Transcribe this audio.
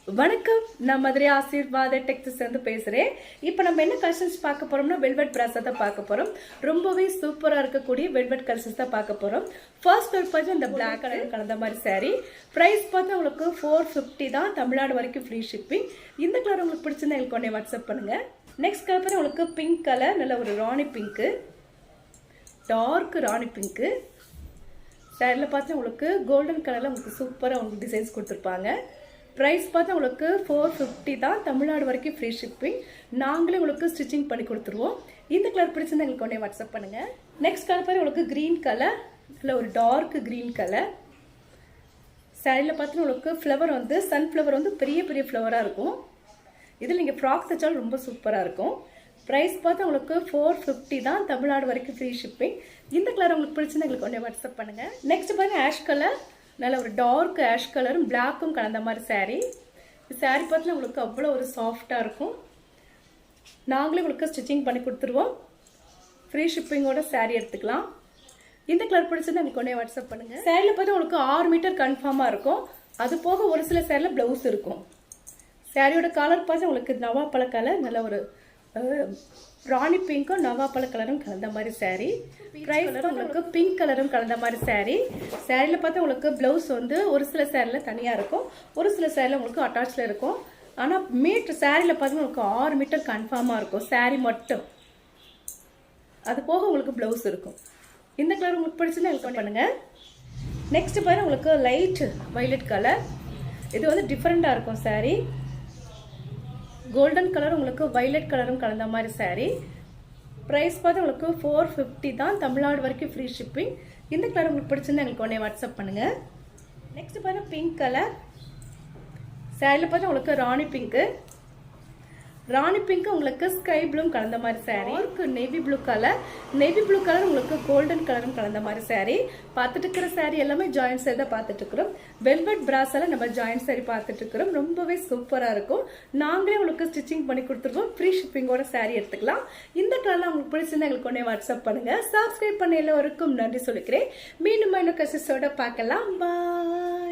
வணக்கம், நான் மதுரை ஆசீர்வாத டெக்ஸ்டைல்ஸ் வந்து பேசுறேன். இப்போ நம்ம என்ன கலெக்ஷன்ஸ் பார்க்க போறோம்னா வெல்வெட் பிராஸா தான் பார்க்க போறோம். ரொம்பவே சூப்பரா இருக்கக்கூடிய வெல்வெட் கலெக்ஷன்ஸ் தான் பார்க்க போறோம். ஃபர்ஸ்ட் ஒரு பார்த்து இந்த பிளாக் கலர் கலந்த மாதிரி சாரி பிரைஸ் பார்த்து உங்களுக்கு 450 தான். தமிழ்நாடு வரைக்கும் ஃப்ரீ ஷிப்பிங். இந்த கலர் உங்களுக்கு பிடிச்சிருந்தா எனக்கு உடனே வாட்ஸ்அப் பண்ணுங்க. நெக்ஸ்ட் கலர் பார்த்து உங்களுக்கு பிங்க் கலர், நல்ல ஒரு ராணி பிங்க்கு, டார்க் ராணி பிங்க்கு. சாரியில் பார்த்து உங்களுக்கு கோல்டன் கலரில் உங்களுக்கு சூப்பராக உங்களுக்கு டிசைன்ஸ் கொடுத்துருப்பாங்க. ப்ரைஸ் பார்த்து உங்களுக்கு 450 தான். தமிழ்நாடு வரைக்கும் ஃப்ரீ ஷிப்பிங். நாங்களே உங்களுக்கு ஸ்டிச்சிங் பண்ணி கொடுத்துருவோம். இந்த கலர் பிடிச்சிருந்தா எங்களுக்கு உடனே வாட்ஸ்அப் பண்ணுங்கள். நெக்ஸ்ட் கலர் பாரு உங்களுக்கு க்ரீன் கலர், இல்லை ஒரு டார்க் க்ரீன் கலர். சாரியில் பார்த்து உங்களுக்கு ஃப்ளவர் வந்து சன்ஃப்ளவர் வந்து பெரிய பெரிய ஃப்ளவராக இருக்கும். இதில் நீங்கள் ஃப்ராக் தைச்சாலும் ரொம்ப சூப்பராக இருக்கும். ப்ரைஸ் பார்த்து உங்களுக்கு 450 தான். தமிழ்நாடு வரைக்கும் ஃப்ரீ ஷிப்பிங். இந்த கலர் உங்களுக்கு பிடிச்சிருந்தா எங்களுக்கு உடனே வாட்ஸ்அப் பண்ணுங்கள். நெக்ஸ்ட் பாருங்க ஆஷ் கலர், நல்ல ஒரு டார்க் ஆஷ் கலரும் பிளாக்கும் கலந்த மாதிரி சாரீ. சாரீ பார்த்தீங்கன்னா உங்களுக்கு அவ்வளோ ஒரு சாஃப்டாக இருக்கும். நாங்களே உங்களுக்கு ஸ்டிச்சிங் பண்ணி கொடுத்துருவோம். ஃப்ரீ ஷிப்பிங்கோட சாரீ எடுத்துக்கலாம். இந்த கலர் பிடிச்சது எனக்கு உடனே வாட்ஸ்அப் பண்ணுங்கள். சாரியில் பார்த்தா உங்களுக்கு 6 மீட்டர் கன்ஃபார்மாக இருக்கும். அது போக ஒரு சில சாரியில் ப்ளவுஸ் இருக்கும். சாரியோட கலர் பார்த்து உங்களுக்கு நவாப்பழ கலர், நல்ல ஒரு ராணி பிங்க்கும் நவாப்பழ கலரும் கலந்த மாதிரி சாரீ. ப்ரைஸ் உங்களுக்கு பிங்க் கலரும் கலந்த மாதிரி சாரீ. சாரியில் பார்த்தா உங்களுக்கு ப்ளவுஸ் வந்து ஒரு சில சாரியில் தனியாக இருக்கும், ஒரு சில சாரியில் உங்களுக்கு அட்டாச்சில் இருக்கும். ஆனால் மீட்டர் சாரியில் பார்த்தீங்கன்னா உங்களுக்கு 6 மீட்டர் கன்ஃபார்மாக இருக்கும் சாரீ மட்டும். அது போக உங்களுக்கு ப்ளவுஸ் இருக்கும். இந்த கலர் உங்களுக்கு பிடிச்சுன்னா ஹெல்ப் பண்ணுங்கள். நெக்ஸ்ட் பாருங்க உங்களுக்கு லைட் வைலட் கலர். இது வந்து டிஃப்ரெண்ட்டாக இருக்கும் சாரீ. கோல்டன் கலர் உங்களுக்கு வைலட் கலரும் கலந்த மாதிரி சாரீ. ப்ரைஸ் பார்த்து உங்களுக்கு 450 தான். தமிழ்நாடு வரைக்கும் ஃப்ரீ ஷிப்பிங். இந்த கலர் உங்களுக்கு பிடிச்சிருந்தா எங்களுக்கு உடனே வாட்ஸ்அப் பண்ணுங்கள். நெக்ஸ்ட் பாருங்க பிங்க் கலர். சாரியில் பார்த்து உங்களுக்கு ராணி பிங்க்கு, ராணி பிங்க் உங்களுக்கு ஸ்கை ப்ளூ கலந்த மாதிரி sari. Navy blue colour, navy blue colour உங்களுக்கு கோல்டன் கலரும் கலந்த மாதிரி சாரீ. பார்த்துட்டு இருக்கிற சாரீ எல்லாமே ஜாயிண்ட் சாரி தான் பார்த்துட்டு இருக்கிறோம். வெல்வெட் பிராஸால நம்ம ஜாயிண்ட் சாரி பார்த்துட்டு இருக்கிறோம். ரொம்பவே சூப்பராக இருக்கும். நாங்களே உங்களுக்கு ஸ்டிச்சிங் பண்ணி கொடுத்துருவோம். ஃப்ரீ ஷிப்பிங்கோட சாரீ எடுத்துக்கலாம். இந்த கலர்லாம் உங்களுக்கு பிடிச்சிருந்தா எங்களுக்கு உடனே வாட்ஸ்அப் பண்ணுங்க. சப்ஸ்கிரைப் பண்ண எல்லோருக்கும் நன்றி சொல்லிக்கிறேன். மீண்டும் இன்னும் கசிஸோட பார்க்கலாம். பாய்.